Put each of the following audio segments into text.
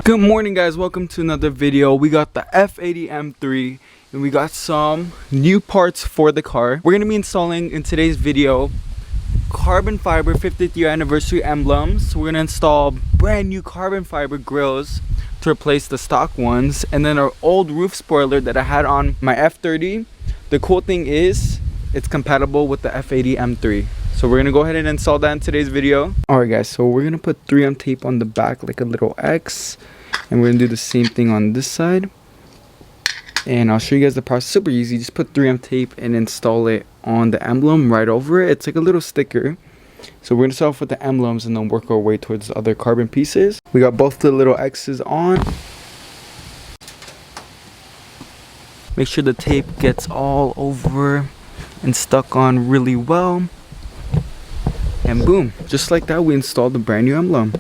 Good morning guys, welcome to another video. We got the F80 M3 and we got some new parts for the car. We're going to be installing in today's video carbon fiber 50th year anniversary emblems. We're going to install brand new carbon fiber grills to replace the stock ones, and then our old roof spoiler that I had on my F30. The cool thing is it's compatible with the F80 M3. So we're gonna go ahead and install that in today's video. Alright guys, so we're gonna put 3M tape on the back like a little X, and we're gonna do the same thing on this side. And I'll show you guys the process. Super easy. Just put 3M tape and install it on the emblem right over it. It's like a little sticker. So we're gonna start off with the emblems and then work our way towards the other carbon pieces. We got both the little X's on. Make sure the tape gets all over and stuck on really well. And boom, just like that, we installed the brand new emblem.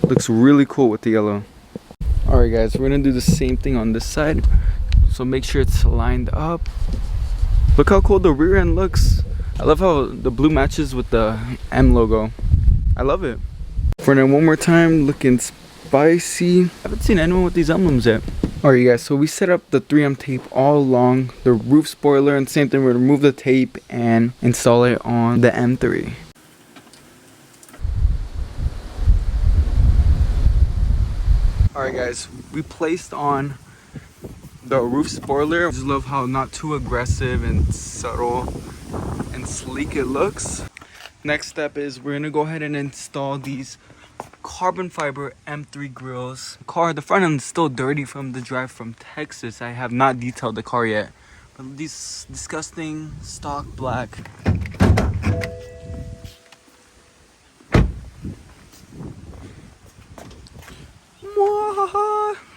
Looks really cool with the yellow. Alright guys, we're gonna do the same thing on this side. So make sure it's lined up. Look how cool the rear end looks. I love how the blue matches with the M logo. I love it. For now, one more time, looking spicy. I haven't seen anyone with these emblems yet. Alright guys, so we set up the 3M tape all along the roof spoiler, and same thing, we're gonna remove the tape and install it on the M3. Alright guys, we placed on the roof spoiler. I just love how not too aggressive and subtle and sleek it looks. Next step is we're gonna go ahead and install these carbon fiber M3 grills. The front end is still dirty from the drive from Texas. I have not detailed the car yet. But these disgusting stock black.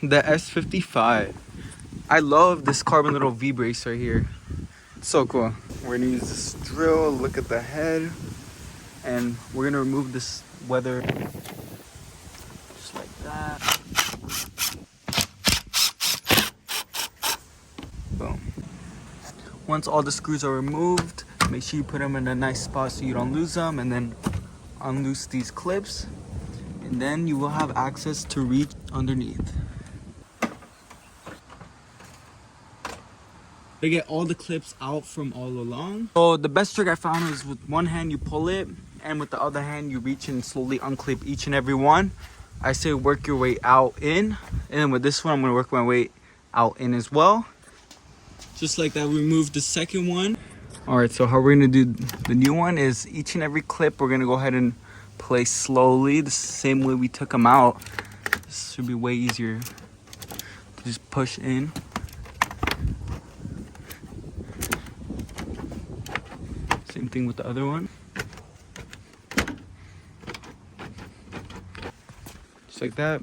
The S55. I love this carbon little V-brace right here. It's so cool. We're gonna use this drill, look at the head, and we're gonna remove this weather just like that. Boom. Once all the screws are removed, make sure you put them in a nice spot so you don't lose them, and then unloose these clips, and then you will have access to reach underneath. To get all the clips out from all along. So the best trick I found is with one hand you pull it, and with the other hand you reach and slowly unclip each and every one. I say work your way out in, and then with this one I'm gonna work my way out in as well. Just like that, we remove the second one. Alright, so how we're gonna do the new one is each and every clip we're gonna go ahead and place slowly, the same way we took them out. This should be way easier to just push in. Same thing with the other one. Just like that,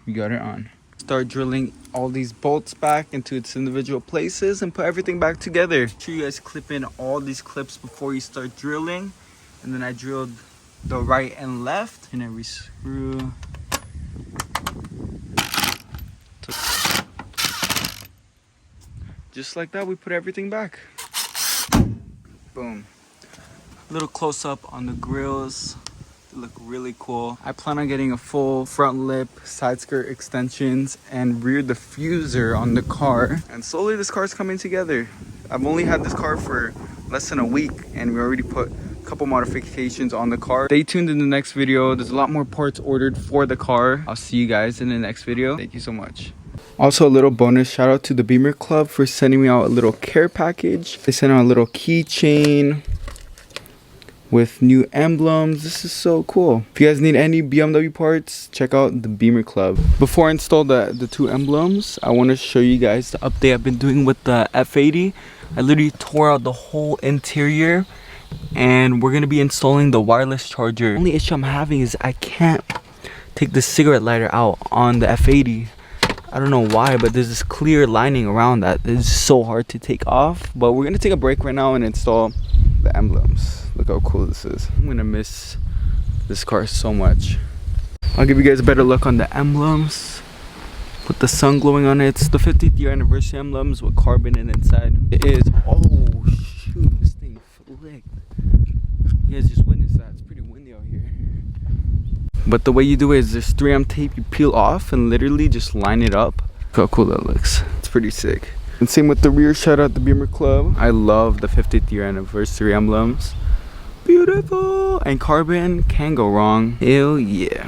we got it on. Start drilling all these bolts back into its individual places and put everything back together. Make sure you guys clip in all these clips before you start drilling. And then I drilled the right and left in every screw. Just like that, we put everything back. Boom. Little close up on the grills. They look really cool. I plan on getting a full front lip, side skirt extensions, and rear diffuser on the car. And slowly this car is coming together. I've only had this car for less than a week, and we already put a couple modifications on the car. Stay tuned in the next video. There's a lot more parts ordered for the car. I'll see you guys in the next video. Thank you so much. Also, a little bonus shout out to the Beamer Club for sending me out a little care package. They sent out a little keychain with new emblems. This is so cool. If you guys need any BMW parts, check out the Beamer Club. Before I install the two emblems, I want to show you guys the update I've been doing with the F80. I literally tore out the whole interior, and we're going to be installing the wireless charger. The only issue I'm having is I can't take the cigarette lighter out on the F80. I don't know why, but there's this clear lining around that. It's so hard to take off. But we're gonna take a break right now and install the emblems. Look how cool this is. I'm gonna miss this car so much. I'll give you guys a better look on the emblems. With the sun glowing on it. It's the 50th year anniversary emblems with carbon in inside. It is. Oh shoot, this thing flicked. You guys just witnessed that. It's pretty windy out here. But the way you do it is there's 3M tape you peel off and literally just line it up. Look how cool that looks. It's pretty sick. And same with the rear. Shout out the Beamer Club. I love the 50th year anniversary emblems. Beautiful. And carbon, can't go wrong. Hell yeah.